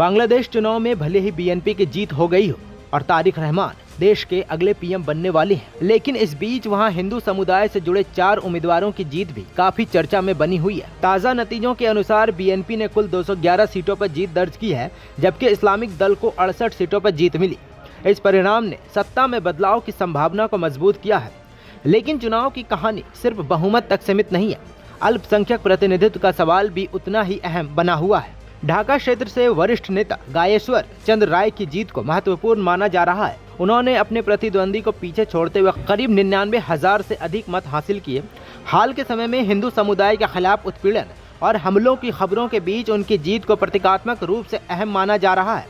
बांग्लादेश चुनाव में भले ही बीएनपी की जीत हो गई हो और तारिक रहमान देश के अगले पीएम बनने वाले हैं, लेकिन इस बीच वहां हिंदू समुदाय से जुड़े 4 उम्मीदवारों की जीत भी काफी चर्चा में बनी हुई है। ताज़ा नतीजों के अनुसार बीएनपी ने कुल 211 सीटों पर जीत दर्ज की है, जबकि इस्लामिक दल को 68 सीटों पर जीत मिली। इस परिणाम ने सत्ता में बदलाव की संभावना को मजबूत किया है, लेकिन चुनाव की कहानी सिर्फ बहुमत तक सीमित नहीं है। अल्पसंख्यक प्रतिनिधित्व का सवाल भी उतना ही अहम बना हुआ है। ढाका क्षेत्र से वरिष्ठ नेता गायेश्वर चंद्र राय की जीत को महत्वपूर्ण माना जा रहा है। उन्होंने अपने प्रतिद्वंदी को पीछे छोड़ते हुए करीब 99,000 से अधिक मत हासिल किए। हाल के समय में हिंदू समुदाय के खिलाफ उत्पीड़न और हमलों की खबरों के बीच उनकी जीत को प्रतीकात्मक रूप से अहम माना जा रहा है।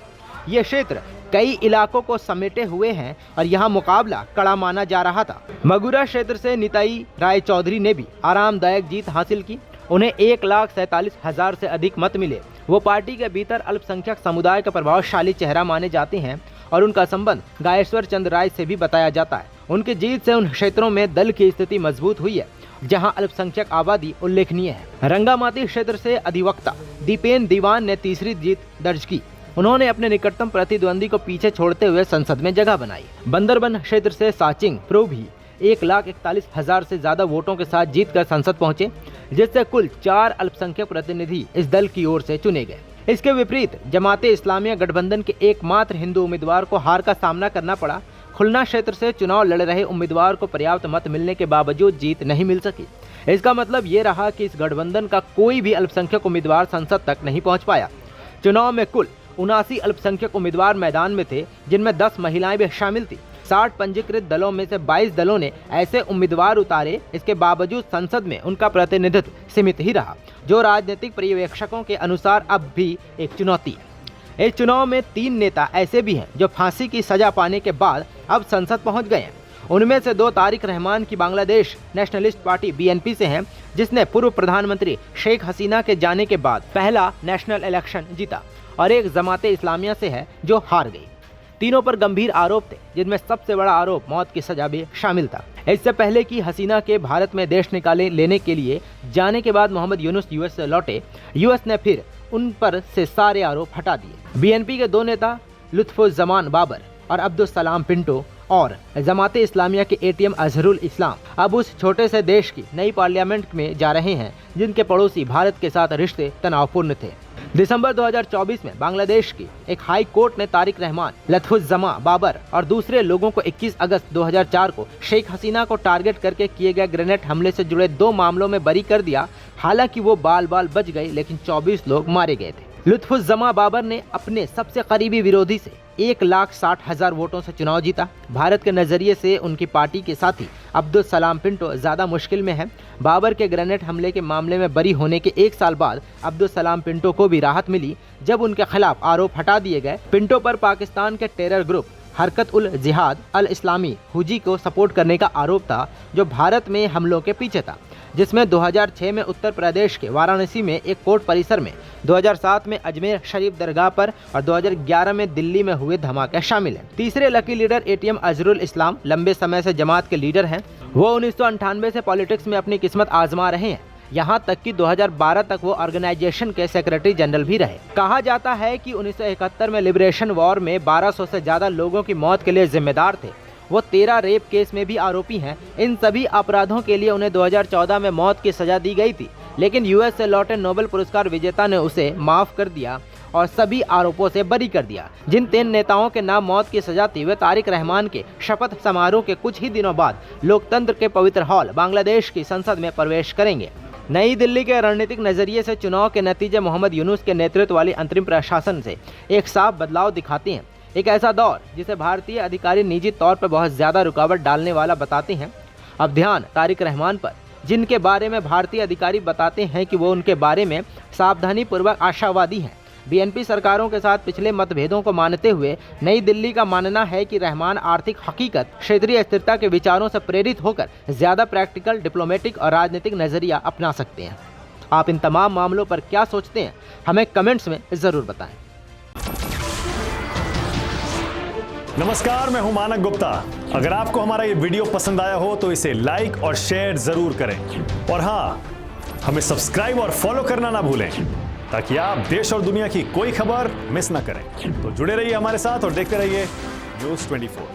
ये क्षेत्र कई इलाकों को समेटे हुए हैं और यहाँ मुकाबला कड़ा माना जा रहा था। मगुरा क्षेत्र से निताई राय चौधरी ने भी आरामदायक जीत हासिल की। उन्हें 1,47,000 से अधिक मत मिले। वो पार्टी के भीतर अल्पसंख्यक समुदाय का प्रभावशाली चेहरा माने जाते हैं और उनका संबंध गायेश्वर चंद्र राय से भी बताया जाता है। उनकी जीत से उन क्षेत्रों में दल की स्थिति मजबूत हुई है जहां अल्पसंख्यक आबादी उल्लेखनीय है। रंगामाती क्षेत्र से अधिवक्ता दीपेन दीवान ने तीसरी जीत दर्ज की। उन्होंने अपने निकटतम प्रतिद्वंदी को पीछे छोड़ते हुए संसद में जगह बनाई। बंदरबन क्षेत्र से साचिंग प्रो भी 1,41,000 से ज्यादा वोटों के साथ जीतकर संसद पहुंचे, जिससे कुल 4 अल्पसंख्यक प्रतिनिधि इस दल की ओर से चुने गए। इसके विपरीत जमाते इस्लामिया गठबंधन के एकमात्र हिंदू उम्मीदवार को हार का सामना करना पड़ा। खुलना क्षेत्र से चुनाव लड़ रहे उम्मीदवार को पर्याप्त मत मिलने के बावजूद जीत नहीं मिल सकी। इसका मतलब ये रहा कि इस गठबंधन का कोई भी अल्पसंख्यक उम्मीदवार संसद तक नहीं पहुँच पाया। चुनाव में कुल 79 अल्पसंख्यक उम्मीदवार मैदान में थे, जिनमें 10 महिलाएं भी शामिल थी। 60 पंजीकृत दलों में से 22 दलों ने ऐसे उम्मीदवार उतारे। इसके बावजूद संसद में उनका प्रतिनिधित्व सीमित ही रहा, जो राजनीतिक पर्यवेक्षकों के अनुसार अब भी एक चुनौती है। इस चुनाव में 3 नेता ऐसे भी हैं जो फांसी की सजा पाने के बाद अब संसद पहुंच गए हैं। उनमें से 2 तारिक रहमान की बांग्लादेश नेशनलिस्ट पार्टी बीएनपी से हैं, जिसने पूर्व प्रधानमंत्री शेख हसीना के जाने के बाद पहला नेशनल इलेक्शन जीता, और एक जमाते इस्लामिया से है जो हार गई। तीनों पर गंभीर आरोप थे, जिनमें सबसे बड़ा आरोप मौत की सजा भी शामिल था। इससे पहले कि हसीना के भारत में देश निकाले लेने के लिए जाने के बाद मोहम्मद यूनुस यूएस से लौटे, यूएस ने फिर उन पर से सारे आरोप हटा दिए। बीएनपी के 2 नेता लुत्फुज्जमान बाबर और अब्दुल सलाम पिंटो और जमाते इस्लामिया के एटीएम अजहरुल इस्लाम अब उस छोटे से देश की नई पार्लियामेंट में जा रहे हैं, जिनके पड़ोसी भारत के साथ रिश्ते तनावपूर्ण थे। दिसंबर 2024 में बांग्लादेश की एक हाई कोर्ट ने तारिक रहमान, लुत्फुज्जमा बाबर और दूसरे लोगों को 21 अगस्त 2004 को शेख हसीना को टारगेट करके किए गए ग्रेनेड हमले से जुड़े 2 मामलों में बरी कर दिया। हालांकि वो बाल बच गए, लेकिन 24 लोग मारे गए थे। लुत्फुज्जमा बाबर ने अपने सबसे करीबी विरोधी से 1,60,000 वोटों से चुनाव जीता। भारत के नजरिए से उनकी पार्टी के साथी अब्दुल सलाम पिंटो ज्यादा मुश्किल में है। बाबर के ग्रेनेड हमले के मामले में बरी होने के 1 साल बाद अब्दुल सलाम पिंटो को भी राहत मिली, जब उनके खिलाफ आरोप हटा दिए गए। पिंटो पर पाकिस्तान के टेरर ग्रुप हरकत उल जिहाद अल इस्लामी हुजी को सपोर्ट करने का आरोप था, जो भारत में हमलों के पीछे था, जिसमें 2006 में उत्तर प्रदेश के वाराणसी में एक कोर्ट परिसर में, 2007 में अजमेर शरीफ दरगाह पर और 2011 में दिल्ली में हुए धमाके शामिल हैं। तीसरे लकी लीडर एटीएम अजहरुल इस्लाम लंबे समय से जमात के लीडर हैं। वो 1998 से पॉलिटिक्स में अपनी किस्मत आजमा रहे हैं। यहाँ तक कि 2012 तक वो ऑर्गेनाइजेशन के सेक्रेटरी जनरल भी रहे। कहा जाता है कि 1971 में लिबरेशन वॉर में 1200 से ज्यादा लोगों की मौत के लिए जिम्मेदार थे। वो 13 रेप केस में भी आरोपी हैं। इन सभी अपराधों के लिए उन्हें 2014 में मौत की सजा दी गई थी, लेकिन यूएस से लौटे नोबेल पुरस्कार विजेता ने उसे माफ कर दिया और सभी आरोपों से बरी कर दिया। जिन 3 नेताओं के नाम मौत की सजा थी, वे तारिक रहमान के शपथ समारोह के कुछ ही दिनों बाद लोकतंत्र के पवित्र हॉल बांग्लादेश की संसद में प्रवेश करेंगे। नई दिल्ली के रणनीतिक नजरिए से चुनाव के नतीजे मोहम्मद यूनुस के नेतृत्व वाली अंतरिम प्रशासन से एक साफ बदलाव दिखाते हैं। एक ऐसा दौर जिसे भारतीय अधिकारी निजी तौर पर बहुत ज्यादा रुकावट डालने वाला बताते हैं। अब ध्यान तारिक रहमान पर, जिनके बारे में भारतीय अधिकारी बताते हैं कि वो उनके बारे में सावधानी पूर्वक आशावादी हैं। बीएनपी सरकारों के साथ पिछले मतभेदों को मानते हुए नई दिल्ली का मानना है कि रहमान आर्थिक हकीकत, क्षेत्रीय स्थिरता के विचारों से प्रेरित होकर ज्यादा प्रैक्टिकल, डिप्लोमेटिक और राजनीतिक नजरिया अपना सकते हैं। आप इन तमाम मामलों पर क्या सोचते हैं, हमें कमेंट्स में जरूर बताएं। नमस्कार, मैं हूं मानक गुप्ता। अगर आपको हमारा ये वीडियो पसंद आया हो तो इसे लाइक और शेयर जरूर करें, और हाँ, हमें सब्सक्राइब और फॉलो करना ना भूलें। ताकि आप देश और दुनिया की कोई खबर मिस ना करें। तो जुड़े रहिए हमारे साथ और देखते रहिए News 24।